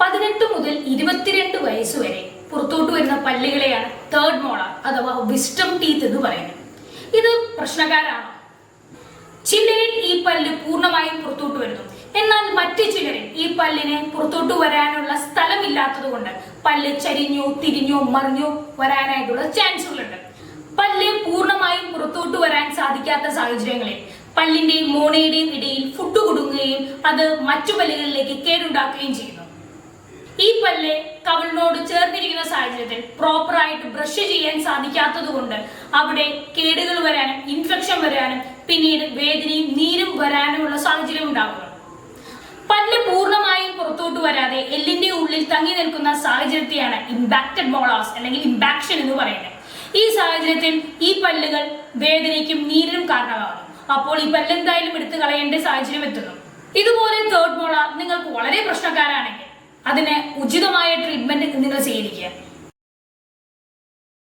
18 മുതൽ 22 വയസ്സ് വരെ പുറത്തോട്ട് വരുന്ന പല്ലുകളെയാണ് തേർഡ് മോളാർ അഥവാ വിസ്ഡം ടീത്ത് എന്ന് പറയുന്നത്. ഇത് പ്രശ്നക്കാരാണോ? ചിലരിൽ ഈ പല്ല് പൂർണ്ണമായും പുറത്തോട്ട് വരുന്നു, എന്നാൽ മറ്റു ചിലരിൽ ഈ പല്ലിന് പുറത്തോട്ട് വരാനുള്ള സ്ഥലമില്ലാത്തത് കൊണ്ട് പല്ല് ചരിഞ്ഞോ തിരിഞ്ഞോ മറിഞ്ഞോ വരാനായിട്ടുള്ള ചാൻസുകളുണ്ട്. പല്ല് പൂർണ്ണമായും പുറത്തോട്ട് വരാൻ സാധിക്കാത്ത സാഹചര്യങ്ങളിൽ പല്ലിന്റെയും മോണയുടെയും ഇടയിൽ ഫുഡ് കുടുങ്ങുകയും അത് മറ്റു പല്ലുകളിലേക്ക് കേടുണ്ടാക്കുകയും ചെയ്യുന്നു. ഈ പല്ല് കവിളിനോട് ചേർന്നിരിക്കുന്ന സാഹചര്യത്തിൽ പ്രോപ്പറായിട്ട് ബ്രഷ് ചെയ്യാൻ സാധിക്കാത്തത് കൊണ്ട് അവിടെ കേടുകൾ വരാനും ഇൻഫെക്ഷൻ വരാനും പിന്നീട് വേദനയും നീരും വരാനുമുള്ള സാഹചര്യം ഉണ്ടാകുന്നു. പല്ല് പൂർണ്ണമായും പുറത്തോട്ട് വരാതെ എല്ലിന്റെ ഉള്ളിൽ തങ്ങി നിൽക്കുന്ന സാഹചര്യത്തെയാണ് ഇംപാക്റ്റഡ് മോളാർസ് അല്ലെങ്കിൽ ഇംപാക്ഷൻ എന്ന് പറയുന്നത്. ഈ സാഹചര്യത്തിൽ ഈ പല്ലുകൾ വേദനയ്ക്കും നീരിനും കാരണമാകുന്നു. അപ്പോൾ ഈ പല്ല് എന്തായാലും എടുത്തു കളയേണ്ട സാഹചര്യം എത്തുന്നു. ഇതുപോലെ തേർഡ് മോളാർ നിങ്ങൾക്ക് വളരെ പ്രശ്നക്കാരാണെങ്കിൽ അതിന് ഉചിതമായ ട്രീറ്റ്മെന്റ് നിങ്ങൾ സ്വീകരിക്കുക.